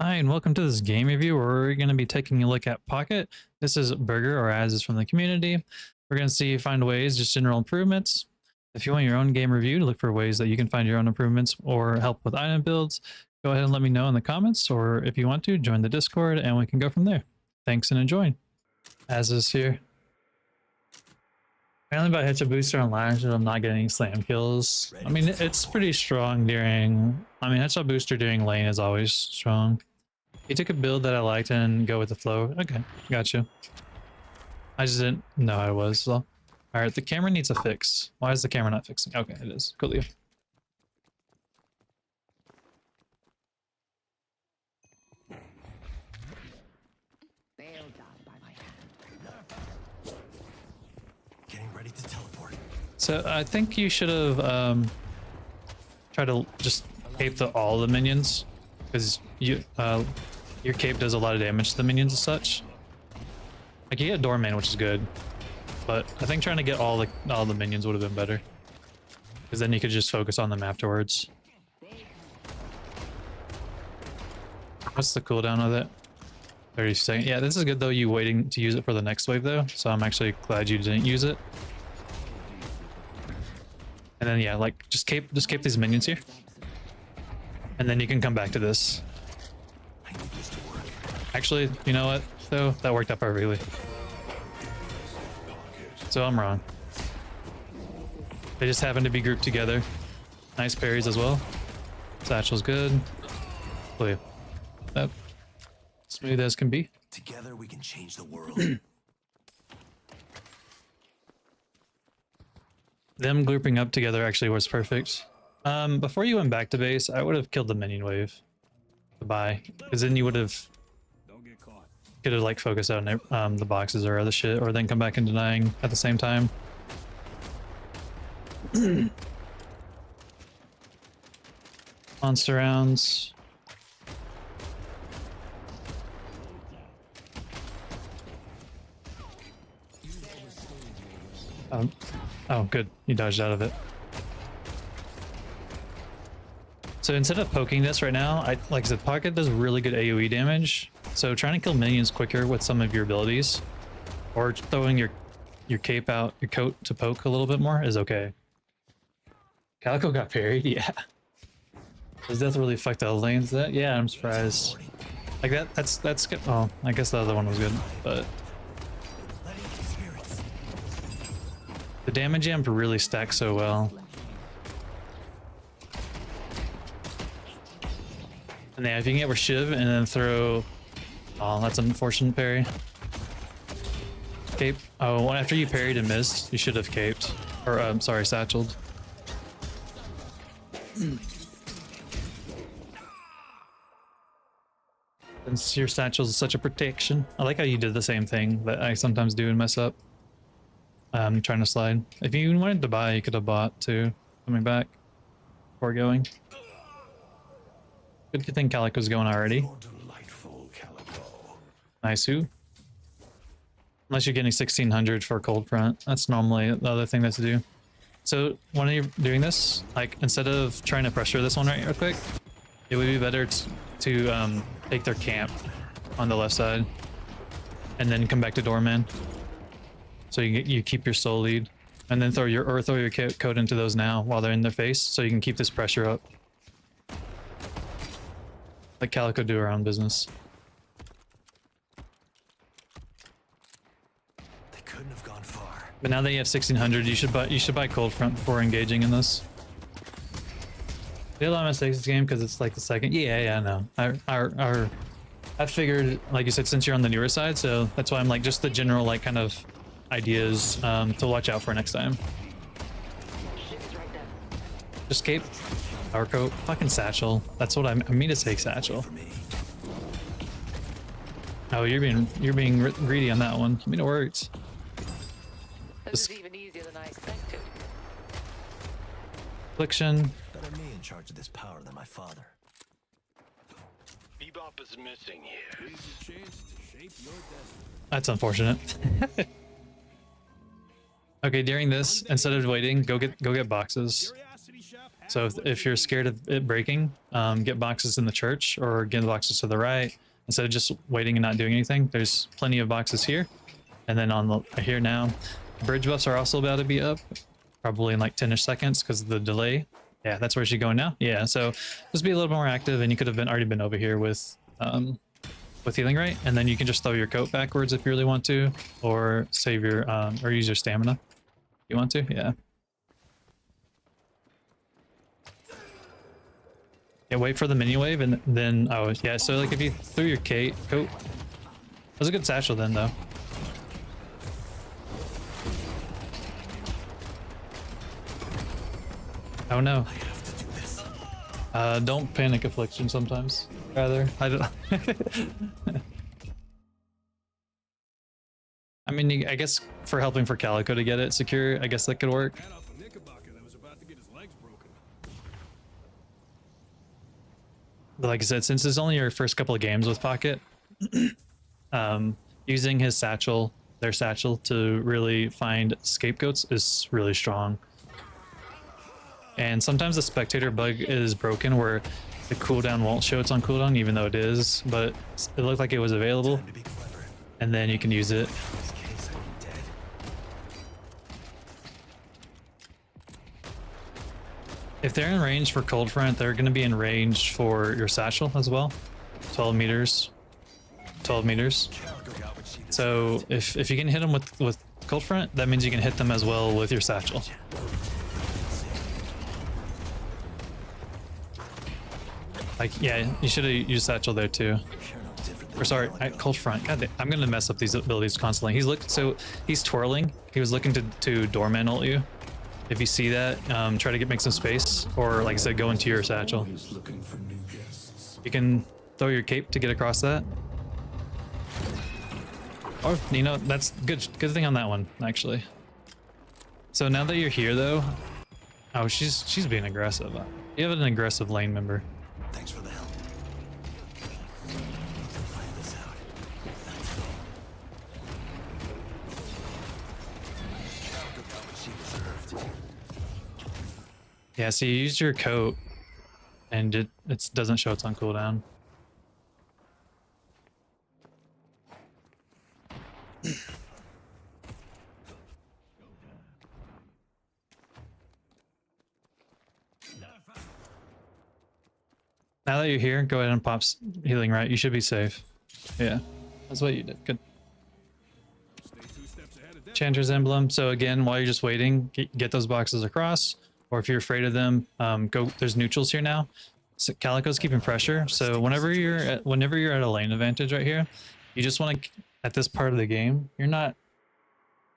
Hi, and welcome to this game review where we're going to be taking a look at Pocket. This is Burger, or as is from the community. We're going to see find ways, just general improvements. If you want your own game review to look for ways that you can find your own improvements or help with item builds, go ahead and let me know in the comments, or if you want to, join the Discord and we can go from there. Thanks and enjoy. As is here. Apparently by Hitcha Booster on Lash, I'm not getting slam kills. I mean, it's pretty strong during... Headshot Booster during lane is always strong. He took a build that I liked and go with the flow. Okay, gotcha. I just didn't know how it was, so... Alright, the camera needs a fix. Why is the camera not fixing? Okay, it is. Cool. Getting ready to teleport. So I think you should have tried to just cape all the minions, because your cape does a lot of damage to the minions as such. Like you get Doorman, which is good, but I think trying to get all the minions would have been better, because then you could just focus on them afterwards. What's the cooldown of it? 30 seconds. Yeah, this is good though. You waiting to use it for the next wave though, so I'm actually glad you didn't use it. And then yeah, like just cape these minions here, and then you can come back to this. Actually, you know what though? That worked out perfectly. So I'm wrong. They just happen to be grouped together. Nice parries as well. Satchel's good. Blue. That smooth as can be. Together we can change the world. Them grouping up together actually was perfect. Before you went back to base, I would have killed the minion wave to buy, because then you would have could have like focused on the boxes or other shit, or then come back and denying at the same time. Monster rounds. Oh, good. You dodged out of it. So instead of poking this right now, like I said, Pocket does really good AoE damage. So trying to kill minions quicker with some of your abilities, or throwing your cape out, your coat to poke a little bit more is okay. Calico got parried, yeah. His death really fucked out lanes. That, yeah, I'm surprised. Like that's good. Oh, I guess the other one was good, but the damage jump really stacks so well. And yeah, if you can get with Shiv and then throw... Oh, that's an unfortunate parry. Cape. Oh, after you parried and missed, you should have caped. Or, sorry, satcheled. Since your satchel is such a protection. I like how you did the same thing that I sometimes do and mess up. Trying to slide. If you wanted to buy, you could have bought too. Coming back before going. Good thing Calico's going already. Nice who? Unless you're getting 1600 for cold front. That's normally the other thing that's to do. So when you're doing this, like instead of trying to pressure this one right real quick, it would be better to take their camp on the left side and then come back to Doorman. So you keep your soul lead, and then throw your code into those now while they're in their face, so you can keep this pressure up. Let Calico do her own business. They couldn't have gone far. But now that you have 1600, you should buy cold front before engaging in this. We had a lot of mistakes this game because it's like the second. Yeah, no. I figured, like you said, since you're on the newer side, so that's why I'm like just the general like kind of ideas to watch out for next time. Just cape, power coat, fucking satchel. That's what I mean to say, satchel. Oh, you're being greedy on that one. I mean, it works. This is even easier than I expected. Affliction. Better me in charge of this power than my father. Bebop is missing here. That's unfortunate. Okay, during this, instead of waiting, go get boxes. So if you're scared of it breaking, get boxes in the church or get boxes to the right instead of just waiting and not doing anything. There's plenty of boxes here, and then on the here now, bridge buffs are also about to be up, probably in like 10ish seconds because of the delay. Yeah, that's where she's going now. Yeah, so just be a little more active, and you could have already been over here with healing right, and then you can just throw your coat backwards if you really want to, or save your or use your stamina if you want to. Yeah. Yeah, wait for the mini wave, and then oh yeah, so like if you threw your coat, that was a good satchel then though. Oh no. Don't panic affliction sometimes. Rather, I don't. I mean, I guess for helping for Calico to get it secure, I guess that could work. But like I said, since it's only your first couple of games with Pocket, using his satchel, their satchel, to really find scapegoats is really strong. And sometimes the spectator bug is broken where the cooldown won't show it's on cooldown, even though it is, but it looked like it was available, and then you can use it. If they're in range for cold front, they're going to be in range for your satchel as well. 12 meters. 12 meters. So if you can hit them with cold front, that means you can hit them as well with your satchel. Like, yeah, you should have used satchel there too. Or sorry, cold front. God damn, I'm gonna mess up these abilities constantly. He's twirling. He was looking to doorman ult you. If you see that, try to make some space, or like I said, go into your satchel. You can throw your cape to get across that. Or, you know, that's good thing on that one, actually. So now that you're here though, oh, she's being aggressive. You have an aggressive lane member. Thanks for the help. Find this out. Calico got what she deserved. Yeah, so you used your coat, and it doesn't show it's on cooldown. Now that you're here, go ahead and pop healing right. You should be safe. Yeah, that's what you did. Good. Chanter's emblem. So again, while you're just waiting, get those boxes across. Or if you're afraid of them, go. There's neutrals here now. So Calico's keeping pressure. So whenever you're at a lane advantage right here, you just want to, at this part of the game, you're not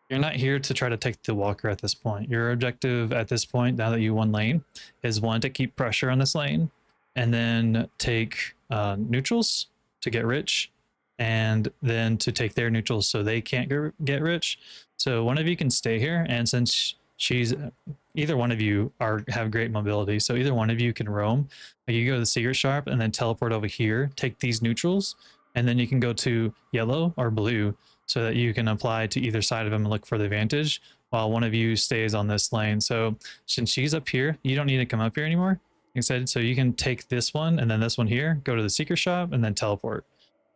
here to try to take the walker at this point. Your objective at this point, now that you won lane, is one, to keep pressure on this lane, and then take neutrals to get rich, and then to take their neutrals so they can't get rich. So one of you can stay here, and since either one of you have great mobility, so either one of you can roam. Like you go to the secret shop and then teleport over here, take these neutrals, and then you can go to yellow or blue so that you can apply to either side of them and look for the advantage while one of you stays on this lane. So since she's up here, you don't need to come up here anymore. Like I said, so you can take this one and then this one here, go to the seeker shop, and then teleport.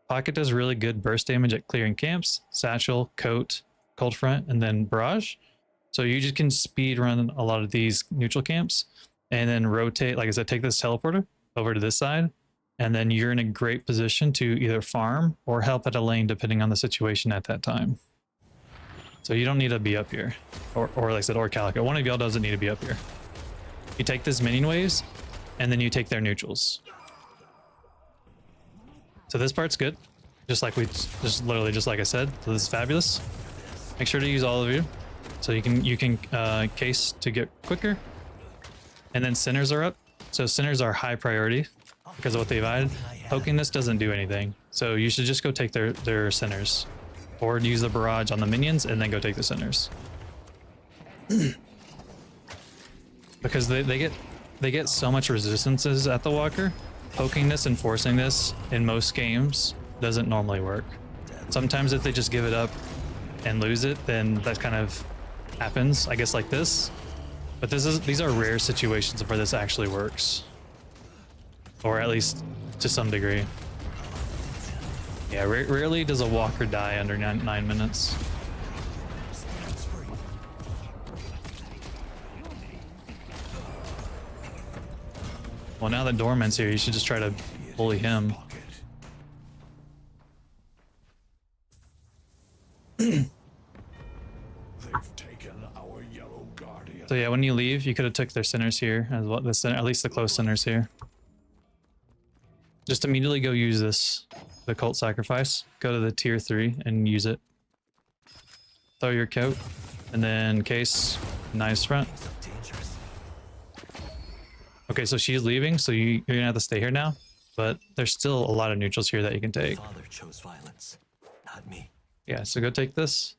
Pocket does really good burst damage at clearing camps, satchel, coat, cold front, and then barrage. So you just can speed run a lot of these neutral camps and then rotate, like I said, take this teleporter over to this side, and then you're in a great position to either farm or help at a lane depending on the situation at that time. So you don't need to be up here, or like I said, or Calico. One of y'all doesn't need to be up here. You take this minion waves, and then you take their neutrals. So this part's good, just like literally just like I said. So this is fabulous. Make sure to use all of you, so you can case to get quicker. And then centers are up. So centers are high priority because of what they've added. Poking this doesn't do anything, so you should just go take their centers, or use the barrage on the minions and then go take the centers. Because they get so much resistances at the walker. Poking this and forcing this in most games doesn't normally work. Sometimes if they just give it up and lose it, then that kind of happens, I guess, like this. But these are rare situations where this actually works. Or at least to some degree. Yeah, rarely does a walker die under 9 minutes. Well, now that Dorman's here, you should just try to bully him. They've taken our yellow guardian. So yeah, when you leave, you could have took their centers here as well. The center, at least the close centers here. Just immediately go use this, the cult sacrifice. Go to the tier 3 and use it. Throw your coat, and then case, nice front. Okay, so she's leaving, so you're gonna have to stay here now. But there's still a lot of neutrals here that you can take. Father chose violence, not me. Yeah, so go take this.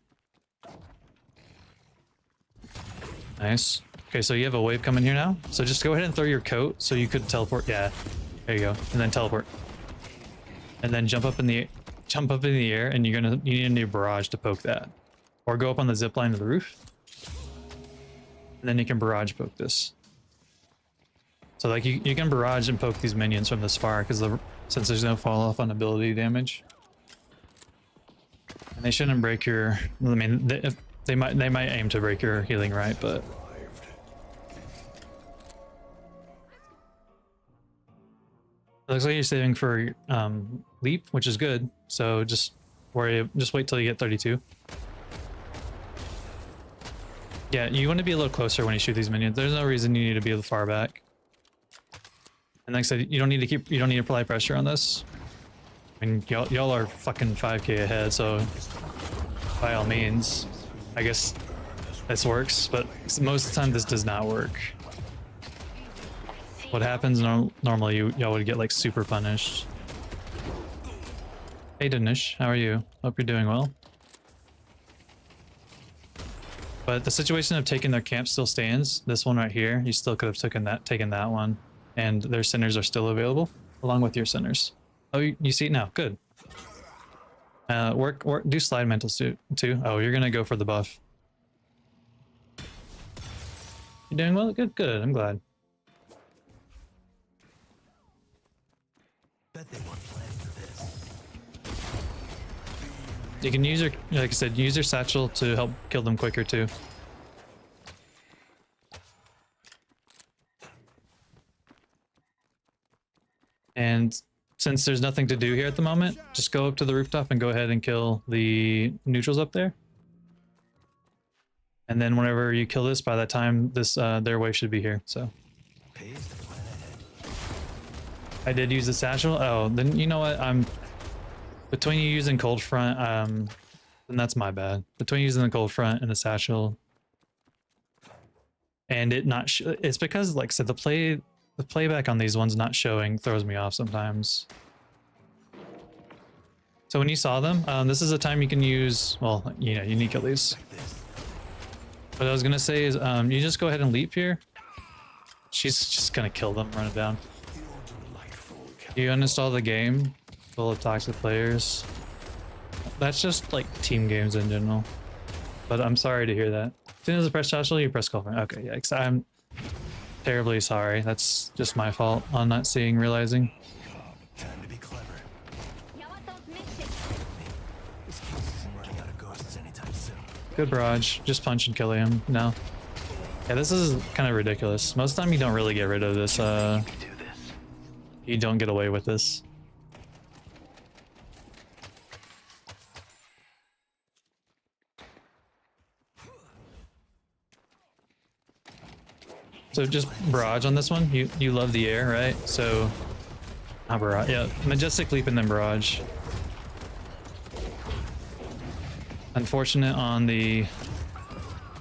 Nice. Okay, so you have a wave coming here now. So just go ahead and throw your coat so you could teleport. Yeah, there you go. And then teleport. And then jump up in the air, and you need a new barrage to poke that. Or go up on the zip line to the roof. And then you can barrage poke this. So like you can barrage and poke these minions from this far since there's no fall off on ability damage. And they shouldn't break your. I mean, they might aim to break your healing right, but. It looks like you're saving for leap, which is good. So just wait till you get 32. Yeah, you want to be a little closer when you shoot these minions. There's no reason you need to be far back. And like I said, you don't need to apply pressure on this. I mean, y'all are fucking 5k ahead, so by all means, I guess this works, but most of the time this does not work. What happens normally, y'all would get like super punished. Hey Danish, how are you? Hope you're doing well. But the situation of taking their camp still stands. This one right here, you still could have taken that one. And their centers are still available, along with your centers. Oh, you see it now. Good. Do slide mental suit too. Oh, you're gonna go for the buff. You're doing well. Good. Good. I'm glad. Bet they weren't planning for this. You can use your, like I said, use your satchel to help kill them quicker too. And since there's nothing to do here at the moment, just go up to the rooftop and go ahead and kill the neutrals up there. And then whenever you kill this, by that time, this their wave should be here. So Pays to plan ahead. I did use the satchel. Oh, then you know what? Between you using cold front, then that's my bad. Between using the cold front and the satchel, and it not it's because, like I said, the playback on these ones not showing throws me off sometimes. So when you saw them, this is a time you can use, well, you know, unique at least. What I was gonna say is, you just go ahead and leap here. She's just gonna kill them, run it down. You uninstall the game full of toxic players. That's just like team games in general. But I'm sorry to hear that. As soon as I press satchel, you press call. Okay, yeah, 'cause I'm terribly sorry. That's just my fault on not realizing. Time to be clever. This case isn't running out of ghosts anytime soon. Good barrage. Just punch and kill him. No. Yeah, this is kind of ridiculous. Most of the time you don't really get rid of this. You don't get away with this. So just barrage on this one. You love the air, right? So barrage. Yeah, majestic leap and then barrage. Unfortunate on the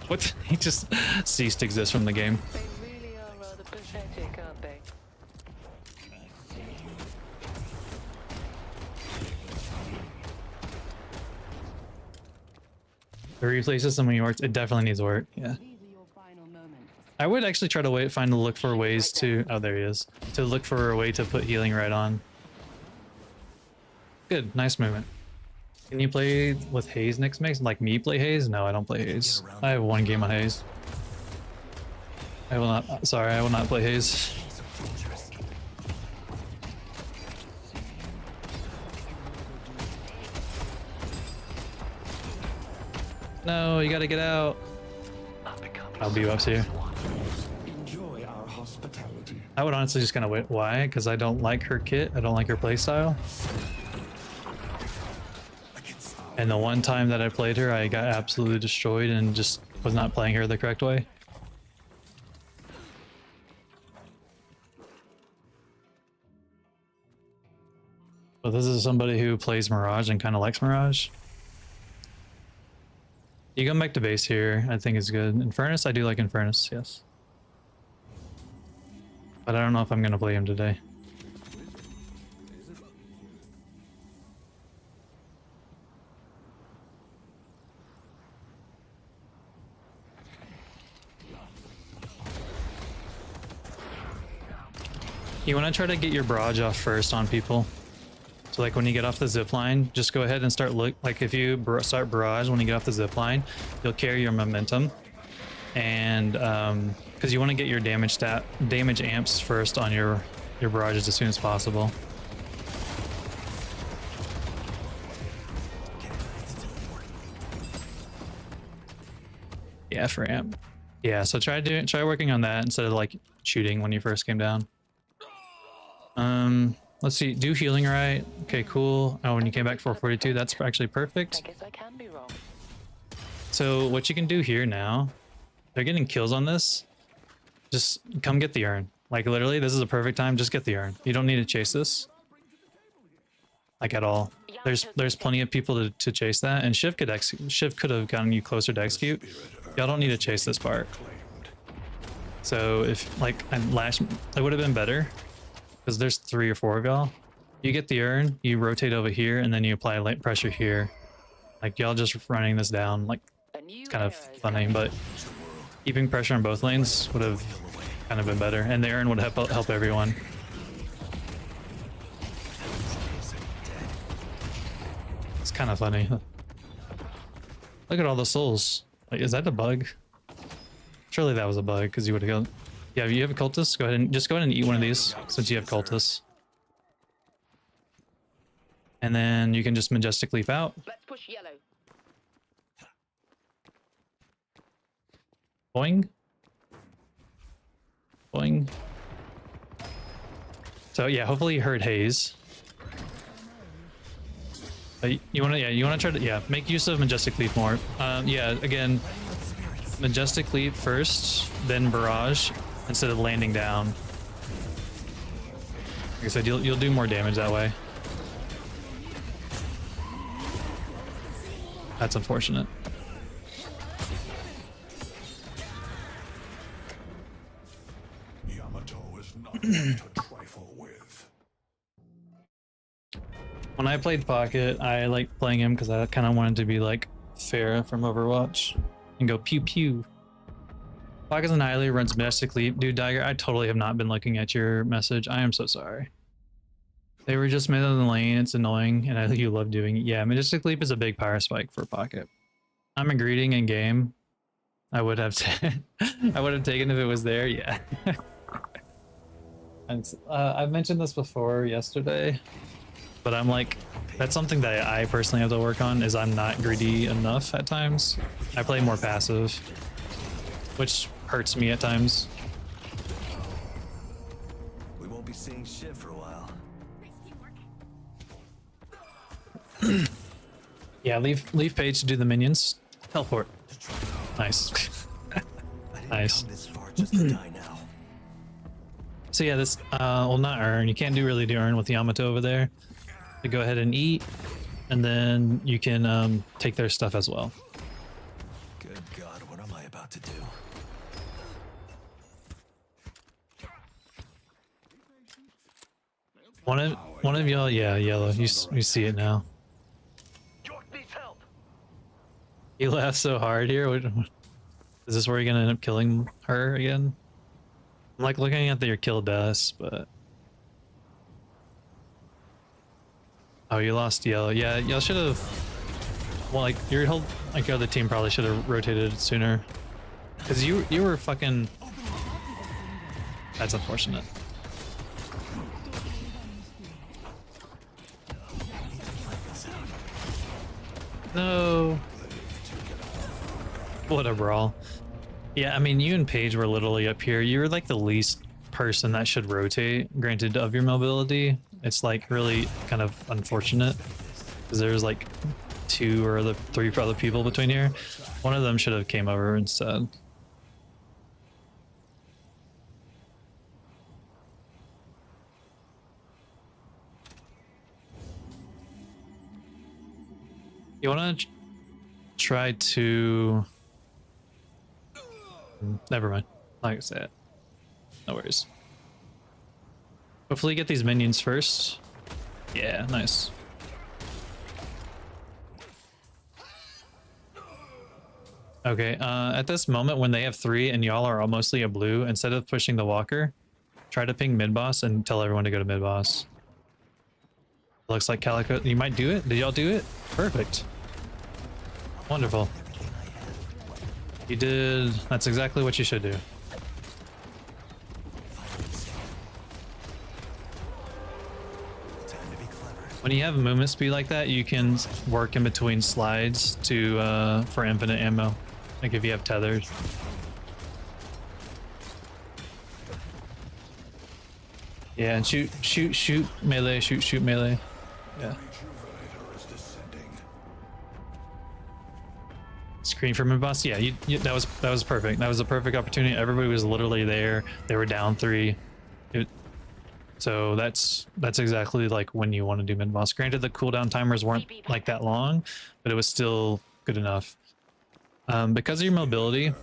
what? He just ceased to exist from the game. They really are rather pathetic, aren't they? The replay system when you worked, it definitely needs work. Yeah. I would actually try to look for ways to, oh, there he is, to look for a way to put healing right on. Good, nice movement. Can you play with Haze next mix? Like me play Haze? No, I don't play Haze. I have one game on Haze. I will not. Sorry, I will not play Haze. No, you gotta get out. I'll be up here. Enjoy our hospitality. I would honestly just kind of wait. Why? Because I don't like her kit. I don't like her playstyle. And the one time that I played her, I got absolutely destroyed and just was not playing her the correct way. But this is somebody who plays Mirage and kind of likes Mirage. You come back to base here, I think is good. Infernus, I do like Infernus, yes. But I don't know if I'm gonna play him today. You want to try to get your barrage off first on people. So like when you get off the zip line, just go ahead and start like if you start barrage when you get off the zip line, you'll carry your momentum. And because you want to get your damage amps first on your barrages as soon as possible. Yeah, for amp. Yeah, so try working on that instead of like shooting when you first came down. Let's see, do healing right. Okay, cool. Oh, when you came back 442, that's actually perfect. I guess I can be wrong. So what you can do here now, they're getting kills on this. Just come get the urn. Like literally, this is a perfect time. Just get the urn. You don't need to chase this. Like at all. There's plenty of people to chase that, and Shiv could have gotten you closer to execute. Y'all don't need to chase this part. So if like it would have been better. Because there's 3 or 4 of y'all. You get the urn, you rotate over here, and then you apply light pressure here. Like y'all just running this down, like it's kind of funny, but keeping pressure on both lanes would have kind of been better, and the urn would help everyone. It's kind of funny. Look at all the souls. Like, is that a bug? Surely that was a bug, because you would have gone. Yeah, if you have a cultist, go ahead and eat one of these since you have cultists. And then you can just majestic leap out. Let's push yellow. Boing. Boing. So yeah, hopefully you heard Haze. You wanna try to make use of majestic leap more. Yeah, again, majestic leap first, then barrage. Instead of landing down. Like I said, you'll do more damage that way. That's unfortunate. Yamato is not one to trifle with. When I played Pocket, I liked playing him because I kind of wanted to be like Pharah from Overwatch and go pew pew. Pocket's Annihilator runs Majestic Leap. Dude, Dagger, I totally have not been looking at your message. I am so sorry. They were just mid in the lane. It's annoying, and I think you love doing it. Yeah, Majestic Leap is a big power spike for Pocket. I'm a greeting in game. I would have I would have taken if it was there. Yeah. And I've mentioned this before yesterday, but I'm like, that's something that I personally have to work on. Is I'm not greedy enough at times. I play more passive, which hurts me at times. We won't be seeing shit for a while. Yeah, leave page to do the minions. Teleport. Nice. Nice. This far just to die now. So yeah, this well, not urn. You can't really do urn with Yamato over there. So go ahead and eat, and then you can take their stuff as well. Good God, what am I about to do? One of y'all, yeah, yellow. You see it now. He laughed so hard here. Is this where you're gonna end up killing her again? I'm like looking at your kill deaths, but oh, you lost yellow. Yeah, y'all should have. Well, like your whole other team probably should have rotated sooner, because you were fucking That's unfortunate. No. What a brawl. Yeah, I mean, you and Paige were literally up here. You were like the least person that should rotate, granted of your mobility. It's like really kind of unfortunate because there's like 2 or the 3 other people between here. One of them should have came over instead. You want to try to... Never mind. Like I said, no worries. Hopefully get these minions first. Yeah, nice. Okay, at this moment when they have 3 and y'all are mostly a blue, instead of pushing the walker, try to ping mid-boss and tell everyone to go to mid-boss. Looks like Calico, you might do it? Did y'all do it? Perfect. Wonderful. You did, that's exactly what you should do. When you have movement speed like that, you can work in between slides to for infinite ammo. Like if you have tethers. Yeah, and shoot melee, shoot melee. Yeah. Screen for mid-boss. Yeah, that was perfect. That was a perfect opportunity. Everybody was literally there. They were down 3. So that's exactly like when you want to do mid-boss. Granted, the cooldown timers weren't like that long, but it was still good enough. Because of your mobility,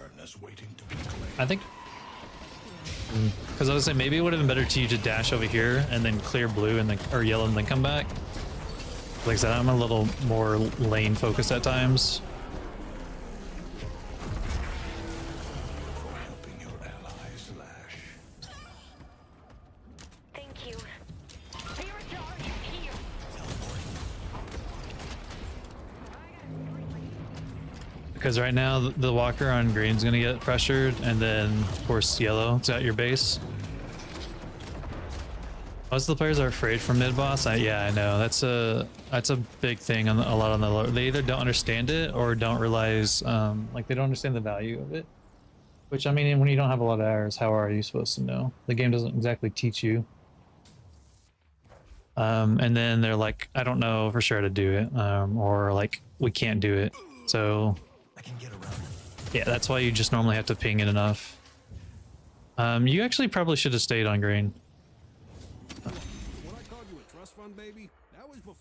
I think. Because I was saying maybe it would have been better to you to dash over here and then clear blue and then or yellow and then come back. Like I said, I'm a little more lane focused at times. Because right now the walker on green's gonna get pressured, and then of course yellow's at your base. Most of the players are afraid from mid boss. Yeah, I know that's a big thing on a lot on the low. They either don't understand it or don't realize like they don't understand the value of it. Which I mean, when you don't have a lot of hours, how are you supposed to know? The game doesn't exactly teach you. And then they're like, I don't know for sure how to do it, or like we can't do it. So. I can get around it. Yeah, that's why you just normally have to ping it enough. You actually probably should have stayed on green.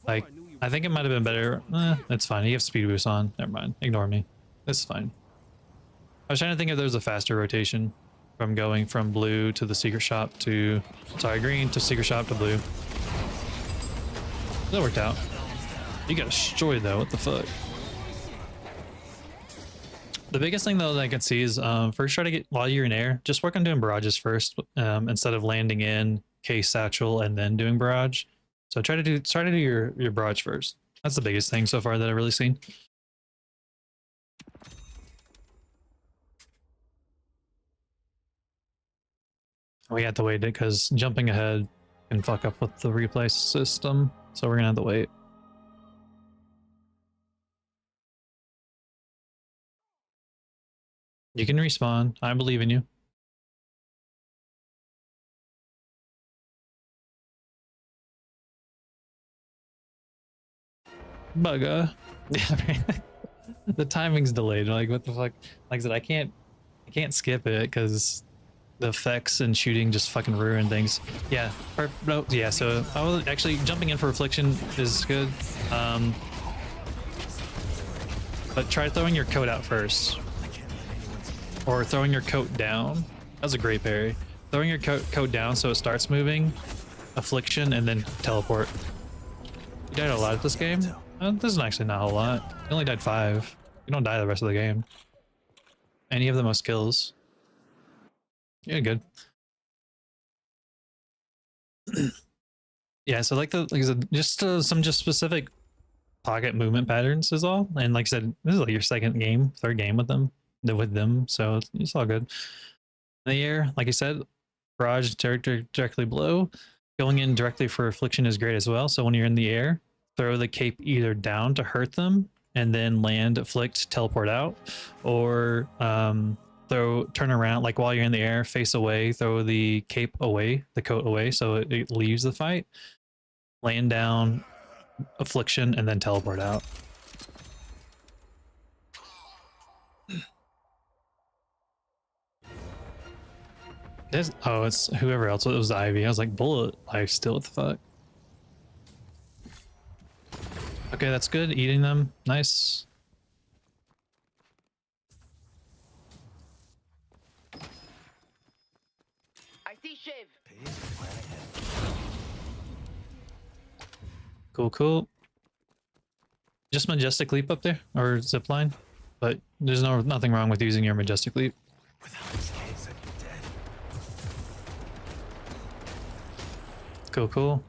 Like, I think it might have been better. It's fine. You have speed boost on. Never mind. Ignore me. This is fine. I was trying to think if there was a faster rotation from going from blue to the secret shop to, sorry, green to secret shop to blue. That worked out. You got destroyed though. What the fuck? The biggest thing though that I can see is first try to get, while you're in air, just work on doing barrages first instead of landing in case satchel and then doing barrage. So try to do your barrage first. That's the biggest thing so far that I've really seen. We have to wait it because jumping ahead can fuck up with the replay system. So we're gonna have to wait. You can respawn. I believe in you. Bugger. Yeah, the timing's delayed. Like what the fuck? Like I said, I can't skip it because the effects and shooting just fucking ruin things. Yeah. No. Yeah. So I was actually jumping in for affliction is good. But try throwing your coat out first. Or throwing your coat down. That was a great parry. Throwing your coat down so it starts moving, affliction, and then teleport. You died a lot at this game? This is actually not a whole lot. You only died 5. You don't die the rest of the game. And you have the most kills. Yeah, good. Yeah, so like I said, just some specific pocket movement patterns is all. And like I said, this is like your third game with them. So it's all good. In the air, like I said, barrage directly below. Going in directly for affliction is great as well. So when you're in the air, throw the cape either down to hurt them and then land, afflict, teleport out, or turn around, like while you're in the air, face away, throw the cape away, the coat away, so it leaves the fight, land down, affliction, and then teleport out. It's whoever else. It was the Ivy. I was like, bullet life still. What the fuck? Okay, that's good. Eating them. Nice. I see Shiv. Pays to plan ahead. Cool. Just majestic leap up there or zip line, but there's nothing wrong with using your majestic leap. Without this case, I'd be dead. Cool.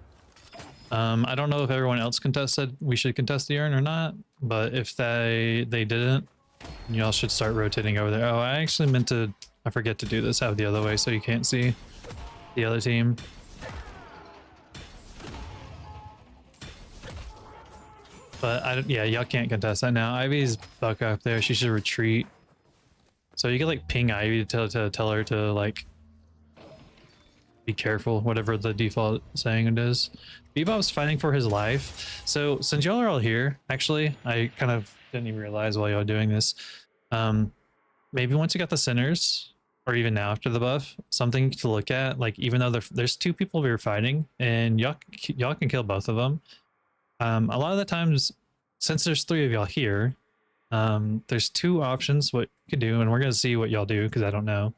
I don't know if everyone else said we should contest the urn or not, but if they didn't, y'all should start rotating over there. Oh, I actually meant to, I forget to do this, have the other way so you can't see the other team. But yeah, y'all can't contest that now. Ivy's back up there. She should retreat. So you can like ping Ivy to tell her to like be careful, whatever the default saying it is. Bebop's fighting for his life. So since y'all are all here, actually, I kind of didn't even realize while y'all doing this. Maybe once you got the sinners, or even now after the buff, something to look at. Like even though there's two people we were fighting, and y'all can kill both of them. A lot of the times, since there's three of y'all here, there's two options what you could do, and we're gonna see what y'all do because I don't know.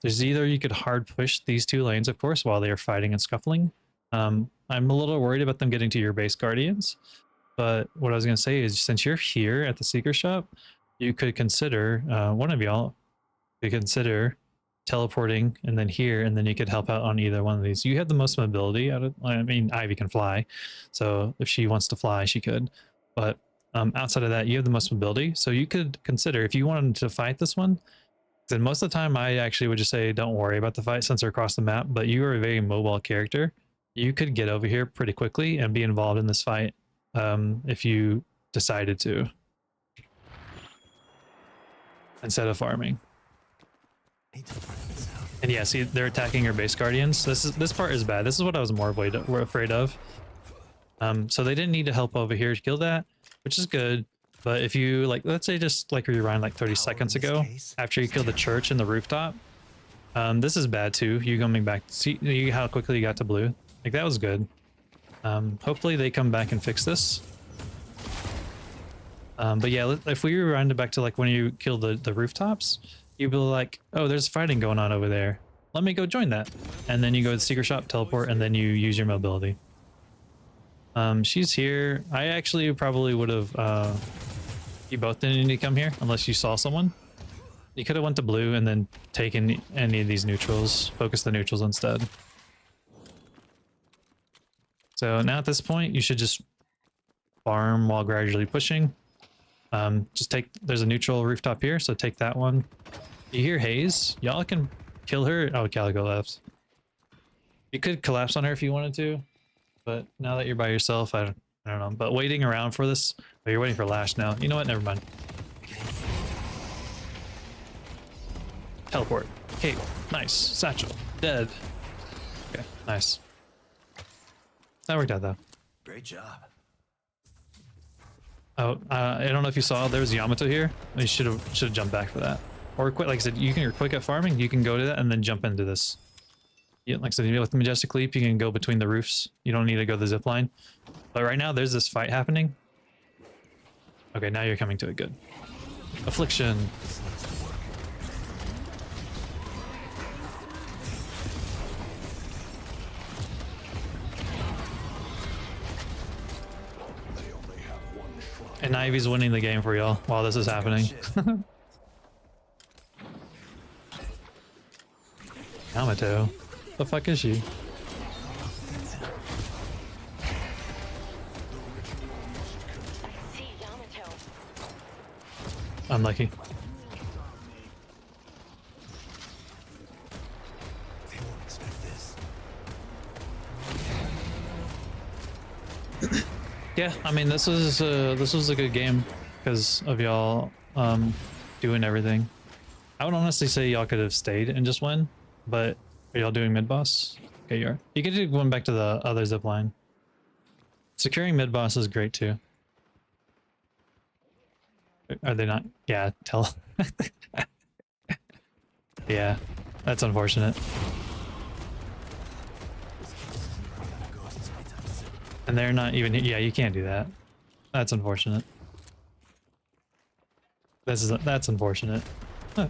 There's either you could hard push these two lanes, of course, while they are fighting and scuffling. I'm a little worried about them getting to your base guardians, but what I was gonna say is since you're here at the Seeker shop, you could consider one of y'all could consider teleporting and then here, and then you could help out on either one of these. You have the most mobility out of, I mean, Ivy can fly, so if she wants to fly she could, but outside of that you have the most mobility, so you could consider if you wanted to fight this one. Then most of the time I actually would just say don't worry about the fight since they're across the map, but you are a very mobile character. You could get over here pretty quickly and be involved in this fight if you decided to, instead of farming. And yeah, see, they're attacking your base guardians. This part is bad. This is what I was more afraid of. So they didn't need to help over here to kill that, which is good. But if you like, let's say just like rewind like 30 seconds ago, after you killed the church and the rooftop, this is bad too. You coming back, see how quickly you got to blue. Like that was good. Hopefully they come back and fix this. But yeah, if we rewind it back to like when you killed the rooftops, you'd be like, oh, there's fighting going on over there. Let me go join that. And then you go to the Seeker shop, teleport, and then you use your mobility. She's here. I actually probably would have, you both didn't need to come here unless you saw someone. You could have went to blue and then taken any of these neutrals, focus the neutrals instead. So now at this point, you should just farm while gradually pushing. Just there's a neutral rooftop here, so take that one. You hear Haze? Y'all can kill her. Oh, Calico left. You could collapse on her if you wanted to, but now that you're by yourself, I don't know. But waiting around for this, oh, you're waiting for Lash now. You know what? Never mind. Teleport. Cape. Nice. Satchel. Dead. Okay, nice. That worked out though. Great job. Oh, I don't know if you saw, there was Yamato here. You should have jumped back for that. Or quick, like I said, you're quick at farming. You can go to that and then jump into this. Yeah, like I said, with the Majestic Leap, you can go between the roofs. You don't need to go the zip line. But right now, there's this fight happening. Okay, now you're coming to it. Good. Affliction. And Ivy's winning the game for y'all while this is happening. Yamato. The fuck is she? I see Yamato. Unlucky. Yeah, I mean this was a good game because of y'all doing everything. I would honestly say y'all could have stayed and just win, but are y'all doing mid boss? Okay, you are. You could do going back to the other zip line. Securing mid boss is great too. Are they not? Yeah, tell. Yeah, that's unfortunate. And they're not even. Yeah, you can't do that. That's unfortunate. That's unfortunate. Huh.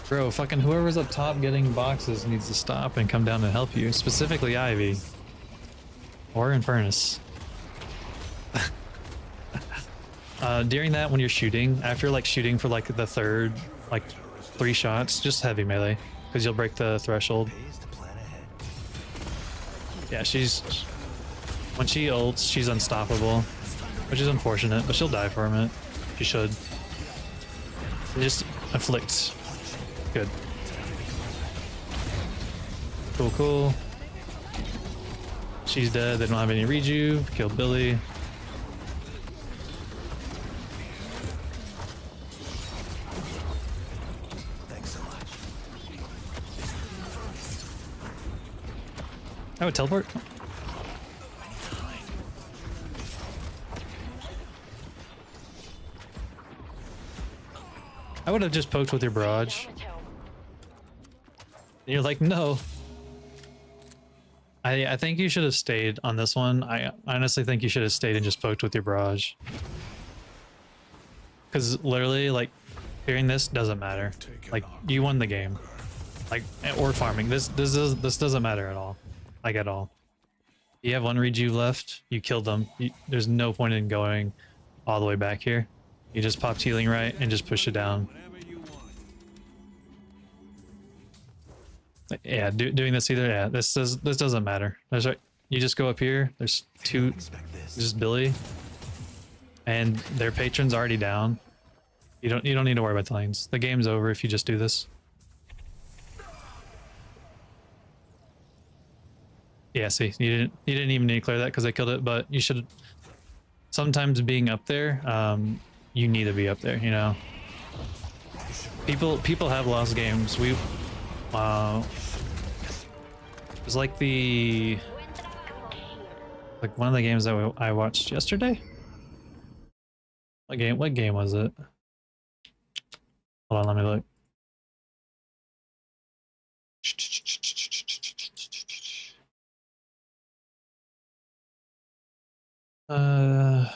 Bro, fucking whoever's up top getting boxes needs to stop and come down and help you. Specifically Ivy. Or Infernus. During that, when you're shooting, after like shooting for like the third, like 3 shots, just heavy melee. Because you'll break the threshold. Yeah, when she ults, she's unstoppable. Which is unfortunate, but she'll die from it. She should. Just afflict. Good. Cool, cool. She's dead. They don't have any reju. Killed Billy. Thanks so much. I would teleport. I would have just poked with your barrage. And you're like, no. I think you should have stayed on this one. I honestly think you should have stayed and just poked with your barrage. Because literally, like, hearing this doesn't matter. Like, you won the game. Like, or farming. This doesn't matter at all. Like, at all. You have 1 reju left. You killed them. There's no point in going all the way back here. You just popped healing right and just push it down. Yeah, doing this either. Yeah, this doesn't matter. There's right. You just go up here. There's 2. Just Billy, and their patron's already down. You don't need to worry about the lanes. The game's over if you just do this. Yeah, see, you didn't even need to clear that because they killed it. But you should. Sometimes being up there, you need to be up there. You know. People have lost games. It was like one of the games that I watched yesterday. What game was it? Hold on, let me look.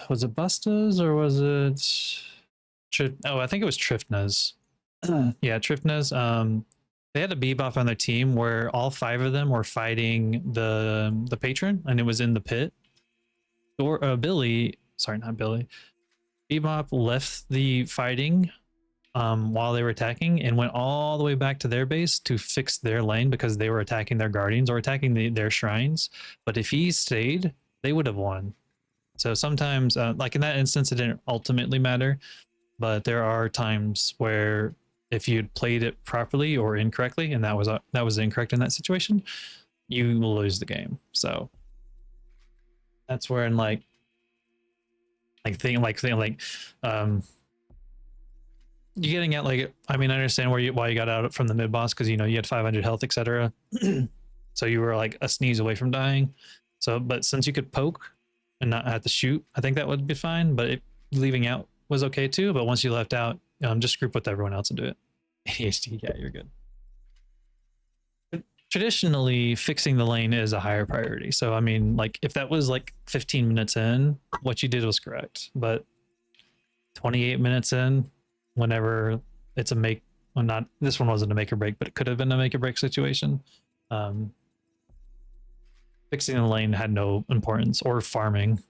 Was it Bustas or was it I think it was Trifna's. Yeah, Trifna's. They had a bebop on their team where all 5 of them were fighting the patron, and it was in the pit. Or Billy, sorry, not Billy. Bebop left the fighting while they were attacking and went all the way back to their base to fix their lane because they were attacking their guardians or attacking their shrines. But if he stayed, they would have won. So sometimes, like in that instance, it didn't ultimately matter, but there are times where if you'd played it properly or incorrectly, and that was incorrect in that situation, you will lose the game. So that's where in like you're getting at, like, I mean, I understand why you got out from the mid boss because you had 500 health, etc. So you were like a sneeze away from dying. So, but since you could poke and not have to shoot, I think that would be fine. But leaving out was okay too. But once you left out, just group with everyone else and do it. ADHD, yeah, you're good. Traditionally, fixing the lane is a higher priority. So, I mean, like, if that was like 15 minutes in, what you did was correct. But 28 minutes in, whenever it's this one wasn't a make or break, but it could have been a make or break situation. Fixing the lane had no importance, or farming.